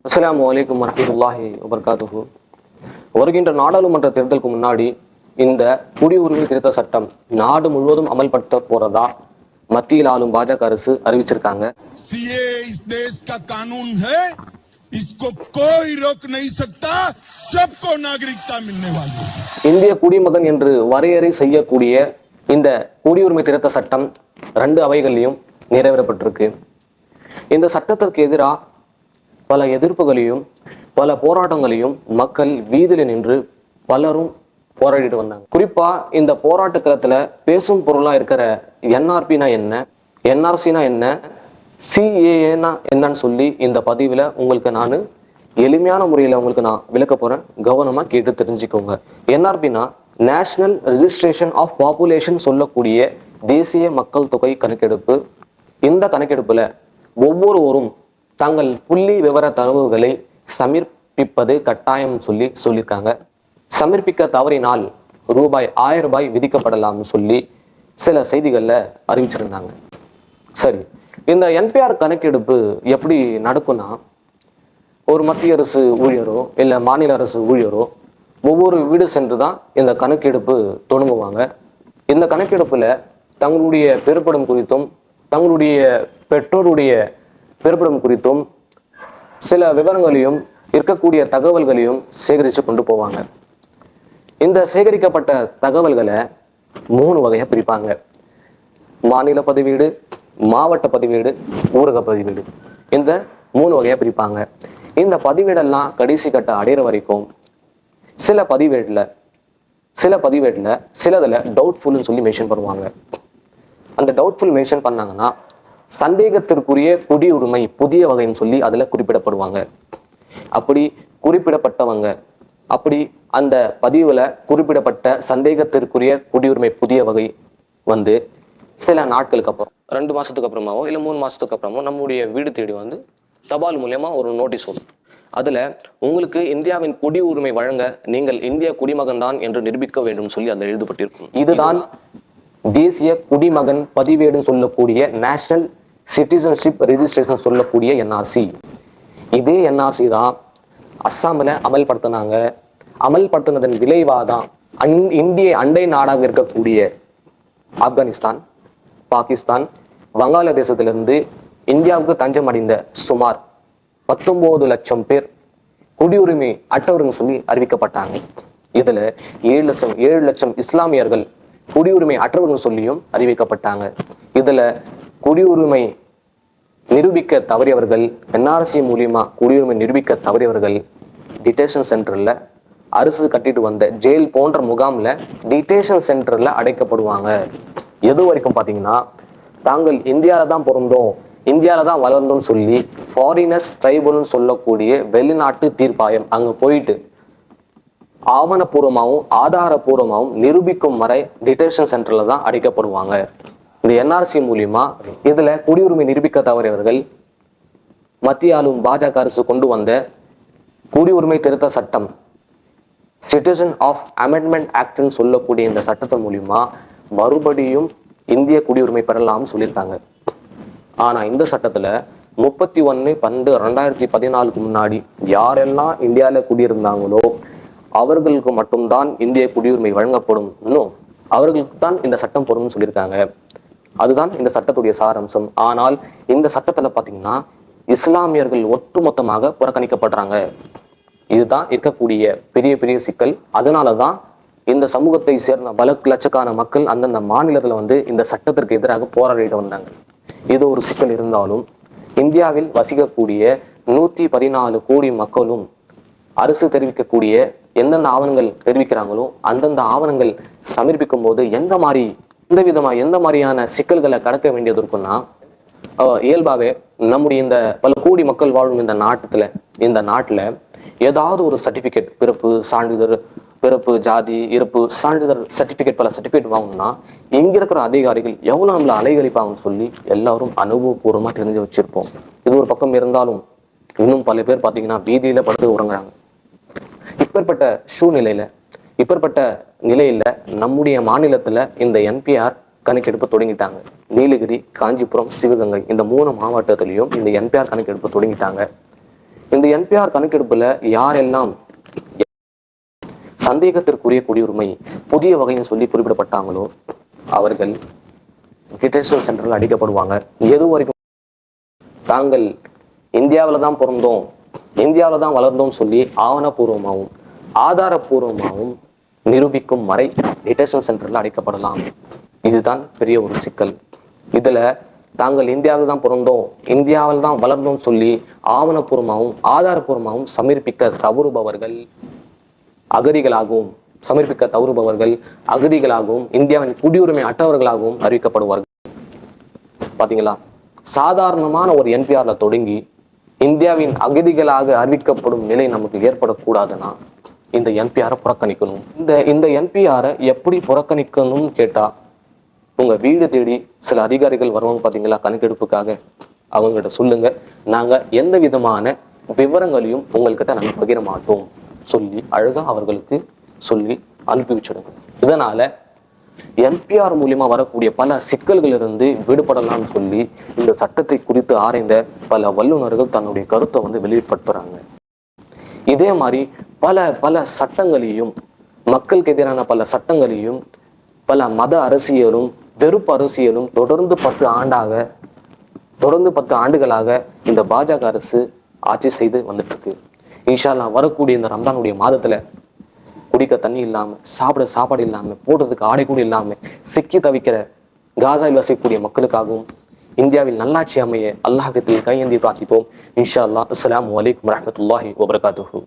அஸ்ஸலாமு அலைக்கும் வரஹ்மத்துல்லாஹி வபரகாத்துஹு. வருகின்ற நாடாளுமன்ற தேர்தலுக்கு முன்னாடி இந்த குடியுரிமை திருத்த சட்டம் நாடு முழுவதும் அமல்படுத்த போறதா மத்தியில் ஆளும் பாஜக அரசு அறிவிச்சிருக்காங்க. सीए इस देश का कानून है, इसको कोई रोक नहीं सकता, सबको नागरिकता मिलने वाली है. இந்திய குடிமகன் என்று வரையறை செய்யக்கூடிய இந்த குடியுரிமை திருத்த சட்டம் 2 அவைகளிலும் நிறைவேறப்பட்டிருக்கு. இந்த சட்டத்திற்கு எதிராக பல எதிர்ப்புகளையும் பல போராட்டங்களையும் மக்கள் வீதியில நின்று பலரும் போராடிட்டு வந்தாங்க. குறிப்பா இந்த போராட்ட களத்துல பேசும் பொருளா இருக்கிற என்ஆர்பினா என்ன, என்ஆர்சினா என்ன, சிஏஏனா என்னன்னு சொல்லி இந்த பதிவுல உங்களுக்கு நான் எளிமையான முறையில உங்களுக்கு நான் விளக்க போறேன். கவனமா கேட்டு தெரிஞ்சுக்கோங்க. என்ஆர்பினா நேஷனல் ரெஜிஸ்ட்ரேஷன் ஆஃப் பாப்புலேஷன் சொல்லக்கூடிய தேசிய மக்கள் தொகை கணக்கெடுப்பு. இந்த கணக்கெடுப்புல ஒவ்வொருவரும் தங்கள் புள்ளி விவர தரவுகளை சமர்ப்பிப்பது கட்டாயம் சொல்லியிருக்காங்க. சமர்ப்பிக்க தவறினால் ₹1000 விதிக்கப்படலாம்னு சொல்லி சில செய்திகள்ல அறிவிச்சிருந்தாங்க. சரி, இந்த என்பிஆர் கணக்கெடுப்பு எப்படி நடக்கும்னா, ஒரு மத்திய அரசு ஊழியரோ இல்ல மாநில அரசு ஊழியரோ ஒவ்வொரு வீடு சென்று தான் இந்த கணக்கெடுப்பு தொடங்குவாங்க. இந்த கணக்கெடுப்புல தங்களுடைய பிறப்பிடம் குறித்தும் தங்களுடைய பெற்றோருடைய பிறப்பிடம் குறித்தும் சில விவரங்களையும் இருக்கக்கூடிய தகவல்களையும் சேகரித்து கொண்டு போவாங்க. இந்த சேகரிக்கப்பட்ட தகவல்களை 3 வகையா பிரிப்பாங்க. மாநில பதிவேடு, மாவட்ட பதிவேடு, ஊரக பதிவேடு. இந்த 3 வகையா பிரிப்பாங்க. இந்த பதிவேடெல்லாம் கடைசி கட்ட அடையிற வரைக்கும் சில பதிவேடுல சிலதுல டவுட்ஃபுல்னு சொல்லி மென்ஷன் பண்ணுவாங்க. அந்த டவுட்ஃபுல் மென்ஷன் பண்ணாங்கன்னா சந்தேகத்திற்குரிய குடியுரிமை புதிய வகைன்னு சொல்லி அதுல குறிப்பிடப்படுவாங்க. அப்படி குறிப்பிடப்பட்டவங்க அப்படி அந்த பதிவுல குறிப்பிடப்பட்ட சந்தேகத்திற்குரிய குடியுரிமை புதிய வகை வந்து சில நாட்களுக்கு அப்புறம் 2 மாசத்துக்கு அப்புறமாவோ இல்ல 3 மாசத்துக்கு அப்புறமோ நம்முடைய வீடு தேடி வந்து தபால் மூலியமா ஒரு நோட்டீஸ் வரும். அதுல உங்களுக்கு இந்தியாவின் குடியுரிமை வழங்க நீங்கள் இந்திய குடிமகன் தான் என்று நிரூபிக்க வேண்டும் சொல்லி அதில் எழுதப்பட்டிருக்கும். இதுதான் தேசிய குடிமகன் பதிவேடு சொல்லக்கூடிய நேஷனல் சிட்டிசன்ஷிப் ரெஜிஸ்ட்ரேஷன் சொல்லக்கூடிய என்ஆர்சி. இதே என்ஆர்சி தான் அஸ்ஸாமில் அமல்படுத்தினாங்க. அமல்படுத்தினதன் விளைவாதான் இந்திய அண்டை நாடாக இருக்கக்கூடிய ஆப்கானிஸ்தான், பாகிஸ்தான், வங்காளதேசத்திலிருந்து இந்தியாவுக்கு தஞ்சம் அடைந்த சுமார் 19 லட்சம் பேர் குடியுரிமை அற்றவர்கள் சொல்லி அறிவிக்கப்பட்டாங்க. இதுல 7 லட்சம் இஸ்லாமியர்கள் குடியுரிமை அற்றவர்கள் சொல்லியும் அறிவிக்கப்பட்டாங்க. இதுல குடியுரிமை நிரூபிக்க தவறியவர்கள், என்ஆர்சி மூலியமா குடியுரிமை நிரூபிக்க தவறியவர்கள் டிடேஷன் சென்டர்ல, அரசு கட்டிட்டு வந்த ஜெயில் போன்ற முகாம்ல டிடேஷன் சென்டர்ல அடைக்கப்படுவாங்க. எது வரைக்கும் பாத்தீங்கன்னா, தாங்கள் இந்தியாவில தான் பிறந்தோம், இந்தியாவில தான் வளர்ந்தோம்னு சொல்லி ஃபாரினர்ஸ் ட்ரைபல்னு சொல்லக்கூடிய வெளிநாட்டு தீர்ப்பாயம் அங்க போயிட்டு ஆவணப்பூர்வமாகவும் ஆதாரப்பூர்வமாகவும் நிரூபிக்கும் வரை டிடென்ஷன் சென்டர்ல தான் அடைக்கப்படுவாங்க. இந்த என்ஆர்சி மூலியமா இதுல குடியுரிமை நிரூபிக்க தவறியவர்கள் மத்திய ஆளும் பாஜக அரசு கொண்டு வந்த குடியுரிமை திருத்த சட்டம், சிட்டிசன் ஆஃப் அமெண்ட்மெண்ட் ஆக்ட்னு சொல்லக்கூடிய இந்த சட்டத்தின் மூலியமா மறுபடியும் இந்திய குடியுரிமை பெறலாம்னு சொல்லியிருக்காங்க. ஆனா இந்த சட்டத்துல 31/12/2014 முன்னாடி யாரெல்லாம் இந்தியாவில குடியிருந்தாங்களோ அவர்களுக்கு மட்டும்தான் இந்திய குடியுரிமை வழங்கப்படும், அவர்களுக்கு தான் இந்த சட்டம் பொருள்னு சொல்லியிருக்காங்க. அதுதான் இந்த சட்டத்துடைய சாரம்சம். ஆனால் இந்த சட்டத்துல பாத்தீங்கன்னா இஸ்லாமியர்கள் ஒட்டுமொத்தமாக புறக்கணிக்கப்படுறாங்க. இதுதான் இருக்கக்கூடிய பெரிய பெரிய சிக்கல். அதனாலதான் இந்த சமூகத்தை சேர்ந்த பல லட்சக்கான மக்கள் அந்தந்த மாநிலத்துல வந்து இந்த சட்டத்திற்கு எதிராக போராடிட்டு வந்தாங்க. இது ஒரு சிக்கல் இருந்தாலும் இந்தியாவில் வசிக்கக்கூடிய 114 கோடி மக்களும் அரசு தெரிவிக்கக்கூடிய எந்தெந்த ஆவணங்கள் தெரிவிக்கிறாங்களோ அந்தந்த ஆவணங்கள் சமர்ப்பிக்கும் போது எந்த மாதிரியான சிக்கல்களை கடக்க வேண்டியது இருக்குன்னா, இயல்பாவே நம்முடைய இந்த பல கோடி மக்கள் வாழும் இந்த நாட்டுல ஏதாவது ஒரு சர்டிபிகேட், பிறப்பு சான்றிதழ், பிறப்பு ஜாதி இறப்பு சான்றிதழ் சர்டிபிகேட், பல சர்டிபிகேட் வாங்கணும்னா இங்க இருக்கிற அதிகாரிகள் எவ்வளவு நம்மளை அலைகழிப்பாங்கன்னு சொல்லி எல்லாரும் அனுபவபூர்வமா தெரிஞ்சு வச்சிருப்போம். இது ஒரு பக்கம் இருந்தாலும் இன்னும் பல பேர் பாத்தீங்கன்னா வீதியில படுத்து உறங்குறாங்க. இப்பேற்பட்ட நிலையில நம்முடைய மாநிலத்துல இந்த என்பிஆர் கணக்கெடுப்பு தொடங்கிட்டாங்க. நீலகிரி, காஞ்சிபுரம், சிவகங்கை இந்த 3 மாவட்டத்திலையும் இந்த என்பிஆர் கணக்கெடுப்பு தொடங்கிட்டாங்க. இந்த என்பிஆர் கணக்கெடுப்புல யாரெல்லாம் சந்தேகத்திற்குரிய குடியுரிமை புதிய வகைன்னு சொல்லி குறிப்பிடப்பட்டாங்களோ அவர்கள் டிடென்ஷன் சென்டர்ல அடைக்கப்படுவாங்க. எது வரைக்கும் தாங்கள் இந்தியாவில தான் பிறந்தோம், இந்தியாவில தான் வளர்ந்தோம் சொல்லி ஆவணப்பூர்வமாகவும் ஆதாரப்பூர்வமாகவும் நிரூபிக்கும் வரை டிடென்ஷன் சென்டர்ல அடைக்கப்படலாம். இதுதான் பெரிய ஒரு சிக்கல். இதுல தாங்கள் இந்தியாவில் தான் பிறந்தோம், இந்தியாவில் தான் வளர்ந்தோம் சொல்லி ஆவணப்பூர்வமாகவும் ஆதாரப்பூர்வமாகவும் சமர்ப்பிக்க தவறுபவர்கள் அகதிகளாகவும் இந்தியாவின் குடியுரிமை அற்றவர்களாகவும் அறிவிக்கப்படுவார்கள். பாத்தீங்களா, சாதாரணமான ஒரு என்பிஆர்ல தொடங்கி இந்தியாவின் அகதிகளாக அறிவிக்கப்படும் நிலை நமக்கு ஏற்படக்கூடாதுன்னா இந்த என்பிஆரை புறக்கணிக்கணும். இந்த என்பிஆரை எப்படி புறக்கணிக்கணும்னு கேட்டா, உங்க வீடு தேடி சில அதிகாரிகள் வருவாங்க பாத்தீங்களா கணக்கெடுப்புக்காக, அவங்ககிட்ட சொல்லுங்க, நாங்க எந்த விதமான விவரங்களையும் உங்கள்கிட்ட நாங்க பகிர மாட்டோம் சொல்லி அழகா அவர்களுக்கு சொல்லி அனுப்பி வச்சிடுங்க. இதனால என்பிஆர் மூலியமா வரக்கூடிய பல சிக்கல்கள் இருந்து விடுபடலாம்னு சொல்லி இந்த சட்டத்தை குறித்து ஆராய்ந்த பல வல்லுநர்கள் தன்னுடைய கருத்தை வெளிப்படுத்துறாங்க. இதே மாதிரி பல பல சட்டங்களையும், மக்களுக்கு எதிரான பல சட்டங்களையும், பல மத அரசியலும் வெறுப்பு அரசியலும் தொடர்ந்து 10 ஆண்டுகளாக இந்த பாஜக அரசு ஆட்சி செய்து வந்துட்டு இருக்கு. இன்ஷா அல்லாஹ் வரக்கூடிய இந்த ரம்ஜானுடைய மாதத்துல குடிக்க தண்ணி இல்லாம, சாப்பிட சாப்பாடு இல்லாம, போடுறதுக்கு ஆடை கூட இல்லாம சிக்கி தவிக்கிற காசாவில் வசிக்கக்கூடிய மக்களுக்காகவும் இந்தியாவில் நல்லாட்சி அமைய அல்லாஹ்விடத்தில் கையேந்தி பிரார்த்திப்போம். இன்ஷா அல்லாஹ். அஸ்ஸலாமு அலைக்கும் வரஹ்மத்துல்லாஹி வபரகாத்துஹு.